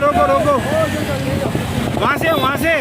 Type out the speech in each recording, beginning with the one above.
रोको रोको, वहाँ से यहाँ से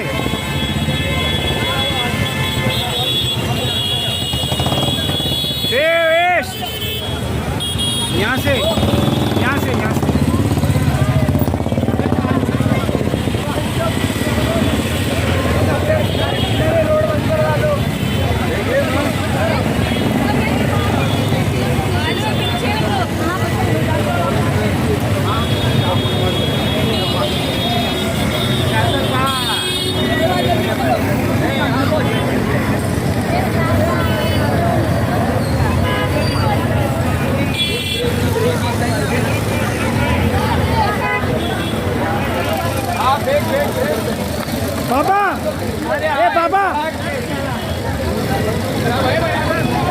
बाबा, ए बाबा,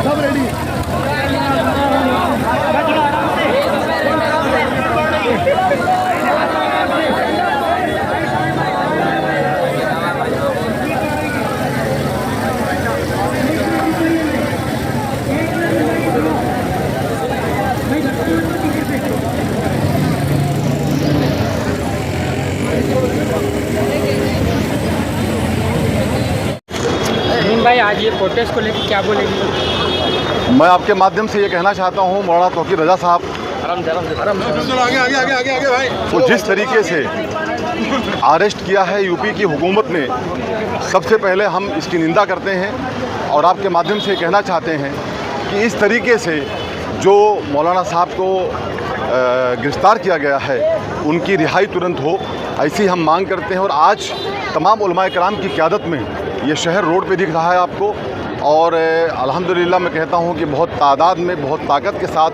सब रेडी। भाई आज ये प्रोटेस्ट को लेकर क्या बोलेंगे? मैं आपके माध्यम से ये कहना चाहता हूँ मौलाना तौकीर रजा साहब को जिस तरीके से अरेस्ट किया है यूपी की हुकूमत ने, सबसे पहले हम इसकी निंदा करते हैं और आपके माध्यम से कहना चाहते हैं कि इस तरीके से जो मौलाना साहब को गिरफ़्तार किया गया है उनकी रिहाई तुरंत हो, ऐसी हम मांग करते हैं। और आज तमाम उलमाए कराम की क़यादत में ये शहर रोड पे दिख रहा है आपको, और अल्हम्दुलिल्लाह मैं कहता हूँ कि बहुत तादाद में, बहुत ताकत के साथ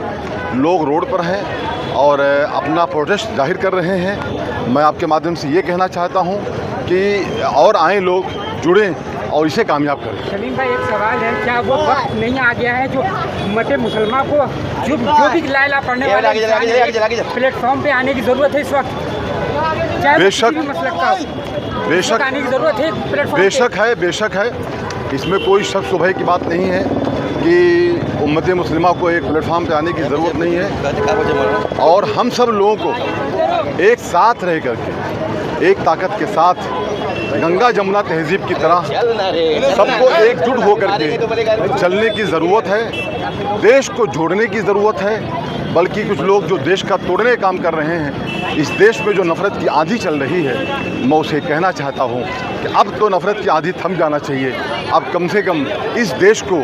लोग रोड पर हैं और अपना प्रोटेस्ट जाहिर कर रहे हैं। मैं आपके माध्यम से ये कहना चाहता हूँ कि और आए लोग जुड़ें और इसे कामयाब करें। सलीम भाई, एक सवाल है, क्या वो वक्त नहीं आ गया है जो उम्मत मुसलमान को जो भी लाइला पढ़ने वाले प्लेटफॉर्म पे आने की ज़रूरत है इस वक्त? बेशक है, इसमें कोई शक शुबह की बात नहीं है कि उम्मत मुस्लिमा को एक प्लेटफॉर्म पे आने की ज़रूरत नहीं है। और हम सब लोगों को एक साथ रह करके, एक ताकत के साथ, गंगा जमुना तहजीब की तरह सबको एकजुट होकर के चलने की ज़रूरत है। देश को जोड़ने की ज़रूरत है, बल्कि कुछ लोग जो देश का तोड़ने का काम कर रहे हैं, इस देश में जो नफ़रत की आंधी चल रही है, मैं उसे कहना चाहता हूँ कि अब तो नफ़रत की आंधी थम जाना चाहिए। अब कम से कम इस देश को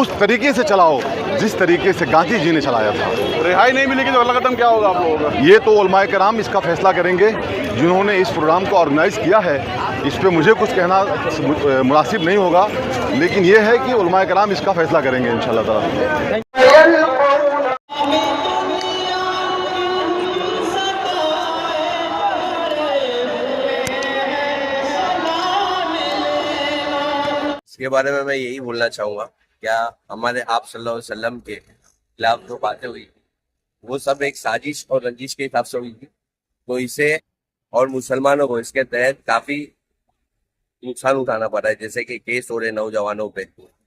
उस तरीके से चलाओ जिस तरीके से गांधी जी ने चलाया था। रिहाई नहीं मिलेगी तो अगला कदम क्या होगा आप लोगों का? ये तो उलमाए कराम इसका फैसला करेंगे, जिन्होंने इस प्रोग्राम को ऑर्गेनाइज़ किया है। इस पर मुझे कुछ कहना मुनासिब नहीं होगा, लेकिन ये है कि उलमाए कराम इसका फैसला करेंगे इंशाअल्लाह ताला। इसके बारे में मैं यही बोलना चाहूँगा, क्या हमारे आप सल्लल्लाहु अलैहि वसल्लम के खिलाफ जो बातें हुई वो सब एक साजिश और रंजिश के हिसाब से हुई थी, तो इसे और मुसलमानों को इसके तहत काफ़ी नुकसान उठाना पड़ा है, जैसे कि केस हो रहे नौजवानों पे।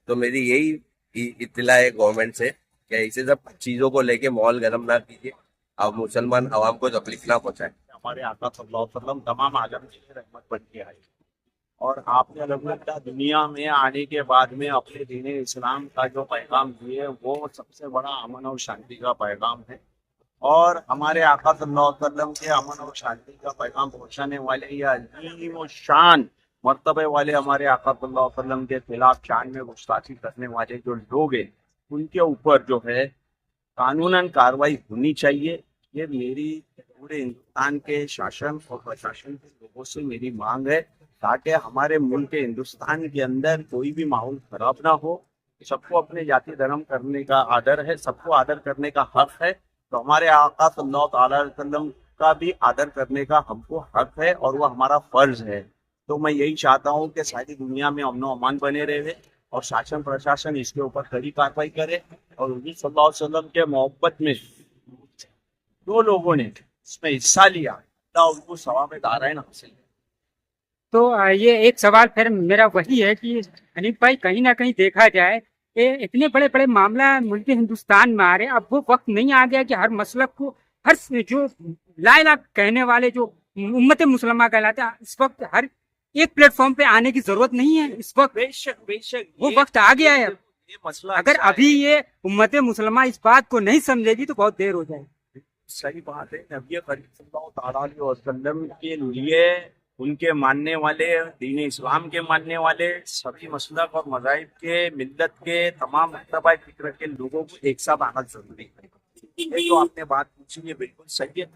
तो मेरी यही इत्तला है गवर्नमेंट से कि इसे सब चीज़ों को लेके माहौल गर्म ना कीजिए, अब मुसलमान आवाम को तकलीफ ना पहुँचाए। हमारे आका सल्लल्लाहु अलैहि वसल्लम तमाम आलम की रहमत बन के आए, और आपने अलहम्दुलिल्लाह दुनिया में आने के बाद में अपने दीन इस्लाम का जो पैगाम दिए वो सबसे बड़ा अमन और शांति का पैगाम है। और हमारे आका सल्लल्लाहु अलैहि वसल्लम के अमन और शांति का पैगाम पहुँचाने वाले या अजीम और शान मर्तबे वाले हमारे आका सल्लल्लाहु अलैहि वसल्लम के खिलाफ शान में गुस्ताखी करने वाले जो लोग हैं, उनके ऊपर जो है कानूनन कार्रवाई होनी चाहिए। ये मेरी पूरे हिंदुस्तान के शासन और प्रशासन के लोगों से मेरी मांग है, ताकि हमारे मुल्क के हिंदुस्तान के अंदर कोई भी माहौल खराब ना हो। सबको अपने जाति धर्म करने का आदर है, सबको आदर करने का हक है, तो हमारे आका सल्लल्लाहु अलैहि वसल्लम का भी आदर करने का हमको हक है और वह हमारा फर्ज है। तो मैं यही चाहता हूँ कि सारी दुनिया में अमन अमान बने रहे और शासन प्रशासन इसके ऊपर कड़ी कार्रवाई करे। और हुजूर सल्लल्लाहु अलैहि वसल्लम के मोहब्बत में दो लोगों ने इसमें हिस्सा लिया, उनको सवाब दाराइन हासिल। तो ये एक सवाल फिर मेरा वही है कि हनीफ भाई, कहीं ना कहीं देखा जाए कि इतने बड़े बड़े मामला मुल्क हिंदुस्तान में आ रहे हैं, अब वो वक्त नहीं आ गया कि हर मसलक को, हर जो ला इलाहा कहने वाले जो उम्मत मुसलमा कहलाते हैं। इस वक्त हर एक प्लेटफॉर्म पे आने की जरूरत नहीं है। इस वक्त बेशक वो वक्त आ गया है। ये मसला अगर ऐसा है। अभी ये उम्मत मुसलमा इस बात को नहीं समझेगी तो बहुत देर हो जाएगी। सही बात है। नबी करीम सल्लल्लाहु अलैहि वसल्लम के लिए उनके मानने वाले, दीन इस्लाम के मानने वाले, सभी मसलक और मज़ाहिब के, मिल्लत के तमाम मरतबा फिक्र के लोगों को एक साथ आना जरूरी है। ये जो आपने बात पूछी है बिल्कुल सही है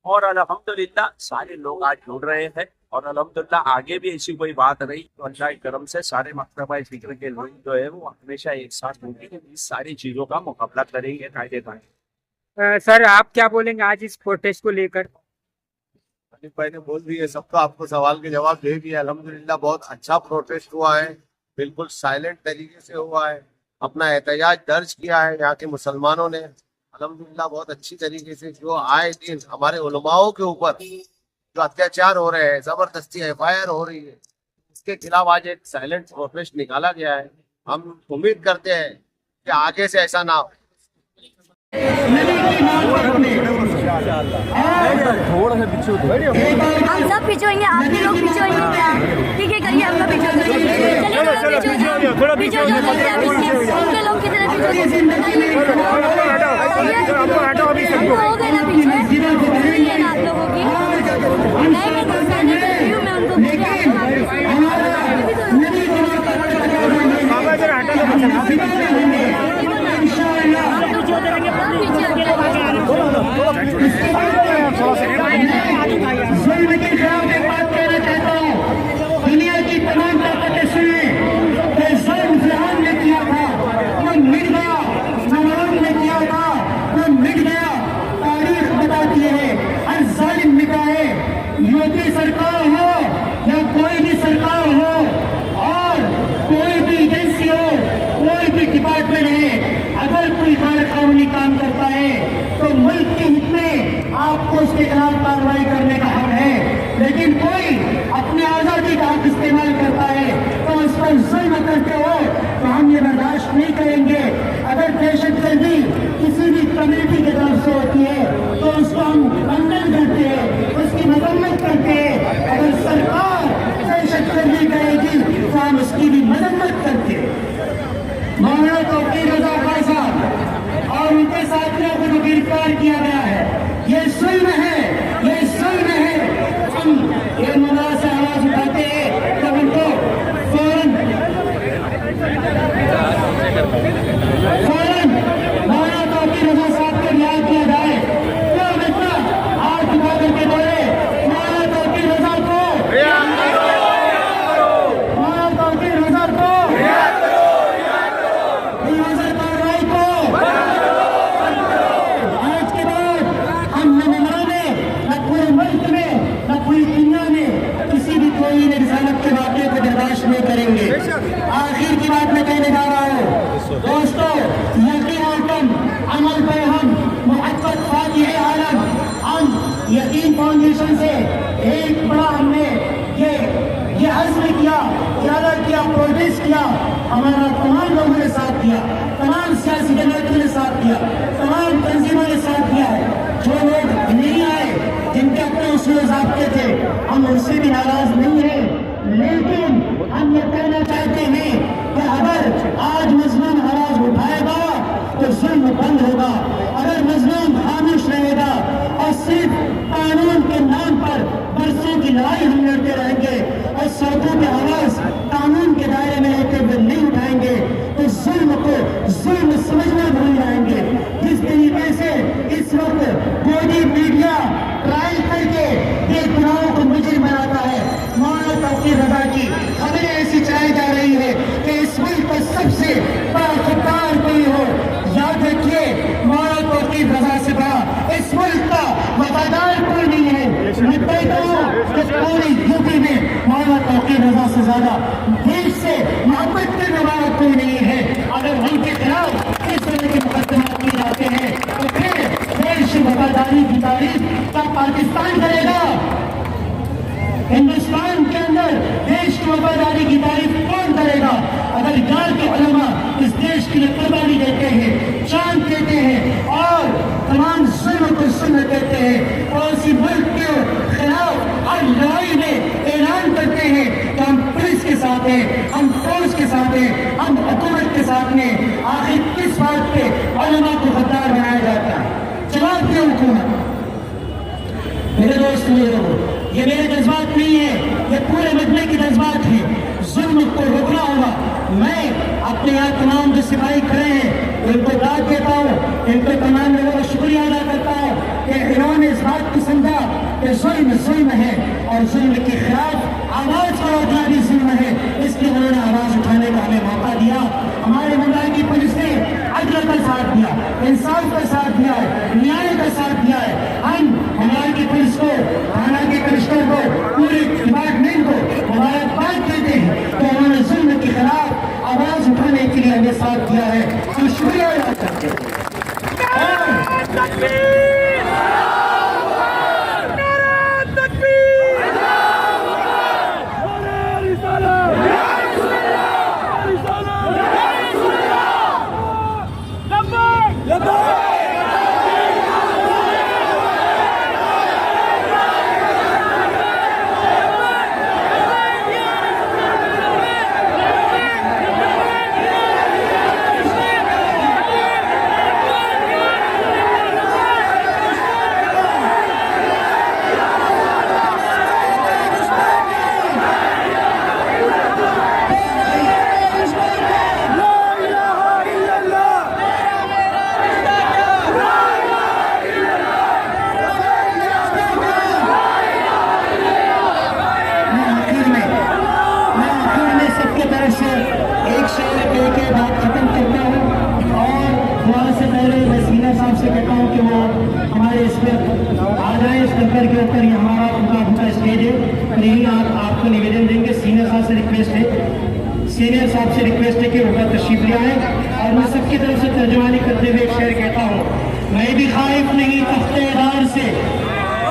और अल्हम्दुलिल्लाह सारे लोग आज जुड़ रहे हैं और अल्हम्दुलिल्लाह आगे भी ऐसी कोई बात रही तो अल्लाह के करम से सारे मरतबा फिक्र के लोग जो है वो हमेशा एक साथ होंगे, इस सारी चीज़ों का मुकाबला करेंगे कायदे कायदे। सर आप क्या बोलेंगे आज इस प्रोटेस्ट को लेकर? भाई ने बोल दिए, सब तो आपको सवाल के जवाब दे दिए। अल्हम्दुलिल्लाह बहुत अच्छा प्रोटेस्ट हुआ है, बिल्कुल साइलेंट तरीके से हुआ है। अपना एहतजाज दर्ज किया है यहाँ के मुसलमानों ने अल्हम्दुलिल्लाह बहुत अच्छी तरीके से। जो आए दिन हमारे उलमाओं के ऊपर जो अत्याचार हो रहे हैं, जबरदस्ती FIR हो रही है, इसके खिलाफ आज एक साइलेंट प्रोटेस्ट निकाला गया है। हम उम्मीद करते हैं कि आगे से ऐसा ना हो। हम सब पीछे होंगे, आप भी लोग पीछे होंगे क्या? ठीक है करिए, हम लोग पीछे होंगे। पीछे हो उनके लोग कितने पीछे हो गए ना पीछे ना आप लोगों की मैं उनको दुनिया की तमाम ताकतें सुने जहान ने किया था वो मिट गया, नवाब ने किया था वो मिट गया। तारीख बताती है हर जालिम मिटा है। योगी सरकार हो या कोई भी सरकार हो और कोई भी एजेंसी हो, कोई भी डिपार्टमेंट है, अगर कोई गैर कानूनी काम करता है तो मुल्क के हित में आपको उसके खिलाफ कार्रवाई करने का हक है। लेकिन कोई अपने आजादी का हक इस्तेमाल करता है तो उस पर जुल्म करते हो तो हम ये बर्दाश्त नहीं करेंगे। अगर दहशतगर्दी किसी भी कम्युनिटी की तरफ से होती है तो उसको हम कंडम करते हैं, उसकी मजम्मत करते हैं। अगर सरकार दहशतगर्दी करेगी तो हम उसकी भी मजम्मत करते हैं। मौलाना तौकीर रजा खान साहब और उनके साथियों को जो गिरफ्तार किया गया है, ये जुल्म है, ये जुल्म है। हम ये मुद्दा से आवाज उठाते हैं जब उनको फौरन मौलाना तौकीर रजा साहब को न्याय दिया जाए। तो मित्र हाथ उठा करके बोले मौलाना तौकीर रजा को, मौलाना तौकीर रजा को, कार्रवाई को। आज के बाद हम न मनाने न पूरे मुल्क में न पूरी दुनिया में किसी भी कोई रिसालत के वाक़े को बर्दाश्त नहीं करेंगे। आखिर की बात मैं कहने जा रहा हूँ दोस्तों, यकीन और तुम अमल पे हम मुहब्बत फातिह आलम, हम यकीन फाउंडेशन से एक बड़ा हमने ये अज़्म किया, इरादा किया, प्रोटेस्ट किया। हमारा तमाम लोगों ने साथ दिया, तमाम सियासी जमातों ने साथ दिया, तमाम तंजीमों ने साथ दिया है। जो लोग नहीं आए, जिनके अपने उसूल ज़ाब्ते थे, हम उनसे भी नाराज नहीं है। लेकिन हम ये कहना चाहते हैं कि अगर आज मजलूम आवाज उठाएगा तो जुल्म बंद होगा। अगर मजलूम खामोश रहेगा और सिर्फ कानून के नाम पर बरसों की लड़ाई हम लड़ते रहेंगे और सड़कों पे आवाज कानून के दायरे में रहते हुए नहीं उठाएंगे तो जुल्म को जुल्म समझना भूल जाएंगे। जिस तरीके से इस वक्त मोदी मीडिया ट्रायल करके बेगुनाहों को मुजरिम बनाता है, मौलाना तौकीर रजा की खबरें ऐसी चलाई जा रही है कि इस मुल्क का सबसे बड़ा खुददार कोई हो। याद रखिए मौलाना तौकीर रजा से बड़ा इस मुल्क का वफादार कोई नहीं है। मैं कहता हूँ कि पूरे यूपी में मौलाना तौकीर रजा से ज्यादा देश से मोहब्बत करने वाला कोई नहीं है। अगर उनके खिलाफ इस तरह के मुकदमा किए जाते हैं तो फिर देश की वफादारी की तारीफ का पाकिस्तान करेगा। हिंदुस्तान के अंदर देश की वफादारी की तारीफ कौन करेगा? अगर गाल के उलमा इस देश के लिए कुर्बानी देते हैं, जान देते हैं और तमाम जुल्म को सुन्न कहते हैं और इसी मुल्क के खिलाफ में आखिर किस बात पे उलमा को गद्दार बनाया जाता है? जवाब दे हुकूमत। मेरे दोस्त, मेरे लोगों, ये मेरे जज्बात नहीं है, ये पूरे मजमे के जज्बात हैं। जुल्म को रोकना होगा। मैं अपने यहाँ तमाम जो सिपाही खड़े हैं इनको दाद देता हूँ, इनको तमाम लोगों का शुक्रिया अदा करता हूँ कि इन्होंने इस बात को समझा कि जुल्म जुल्म है और जुल्म के खिलाफ आवाज का उठना भी जुल्म है, इसलिए उन्होंने आवाज उठाने का हमें मौका दिया। हमारे मुल्क की पुलिस ने अदल का साथ दिया, इंसाफ का साथ दिया है, न्याय का साथ दिया है। हम हमारे की पुलिस को, थाना के कमिश्नर को, पूरे डिपार्टमेंट को मुबारकबाद देते हैं तो उन्होंने जुल्म के खिलाफ आवाज उठाने के लिए हमें साथ दिया है, तो शुक्रिया अदा करते हैं। सीनियर साहब से रिक्वेस्ट है कि उनका तशरीफ ले आए और मैं सबकी तरफ से तर्जुमानी करते हुए एक शेर कहता हूँ। मैं भी खाइफ नहीं तख्तेदार से,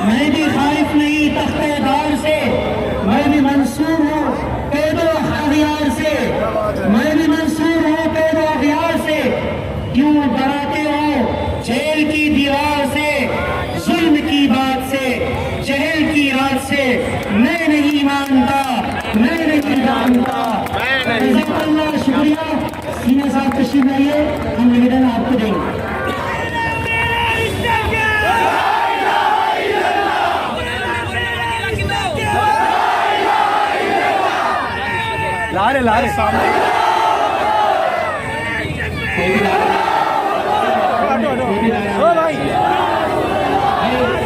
मैं भी खाइफ नहीं तख्तेदार से, मैं भी मंसूर हूँ कैदो अखियार से, मैं भी मंसूर हूँ कैदो अखियार से। क्यों डराते हो जेल की दीवार से, जुल्म की बात से, जहल की रात से? मैं नहीं मानता, मैं नहीं जानता। अल्लाह शुक्रिया। सीनियर साहब तशरीफ लाइए, हम निवेदन आपको देंगे। लारे लारे सामने भाई,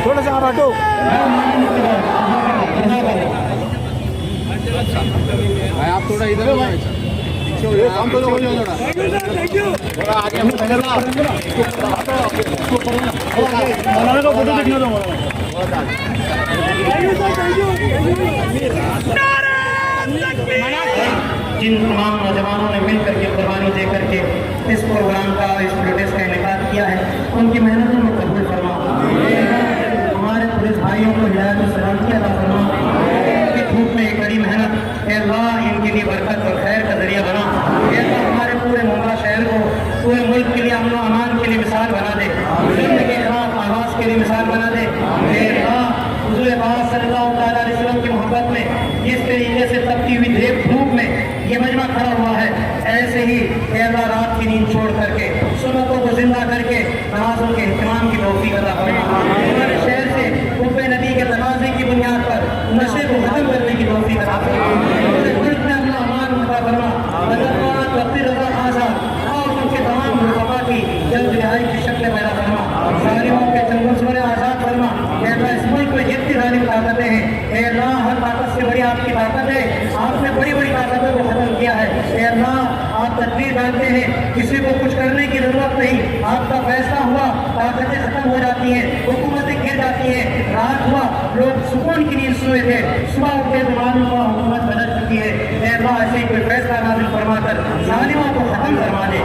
थोड़ा सा आप हटो। भाई आप थोड़ा इधर हो भाई, काम तो हो जाओ थोड़ा आगे। मौलाना का फोटो देखना दो। जिन तमाम नौजवानों ने मिलकर के कुर्बानी दे करके इस प्रोग्राम का, इस प्रोटेस्ट का इनेकाद किया है, उनकी मेहनतों में कबूल फरमा। हमारे पुलिस भाइयों को हिदायत और सलामती अता फरमा। धूप में कड़ी मेहनत, अल्लाह इनके लिए बरकत और खैर का जरिया बना। हमारे पूरे मुंबई शहर को, पूरे मुल्क के लिए अमन और अमान के लिए मिसाल बना दे, जुल्म के खिलाफ आवाज के लिए मिसाल बना दे। हुज़ूर पाक सल्लल्लाहु अलैहि वसल्लम की मोहब्बत में जिस तरीके से तपती हुई धूप में ये मजमा खड़ा हुआ है, ऐसे ही अल्लाह रात की नींद छोड़ करके सुन्नतों को जिंदा करके नमाजों के इत्माम की तौफीक अता फरमा। हमारे शहर से हुब्बे नबी के तकाज़े की बुनियाद पर नशे को खत्म करने की तौफीक अता फरमा। पूरे मुल्क में अपना अमान अता फरमा। रज़ा आज़ाद और उनके तमाम रुतबा की जल्द रिहाई की शक्ल पैदा फरमा। जालिमों के चंगुल से आज़ाद फरमा। इस मुल्क में जितनी जालिम ताकतें हैं, अल्लाह हर ताकत से बड़ी आपकी ताकत है। आपने बड़ी बड़ी ताकतों को खत्म किया है। अल्लाह आप तदबीर डालते हैं, किसी को कुछ करने की जरूरत नहीं। आपका फैसला हुआ, ताकतें खत्म हो जाती हैं, हुकूमतें गिर जाती हैं। रात हुआ, लोग सुकून की नींद सोए थे, सुबह उठे तो मालूम हुआ हुकूमत बदल चुकी है। अल्लाह ऐसे ही कोई फैसला नाज़िल फरमा कर जालिमों को खत्म करवा दे।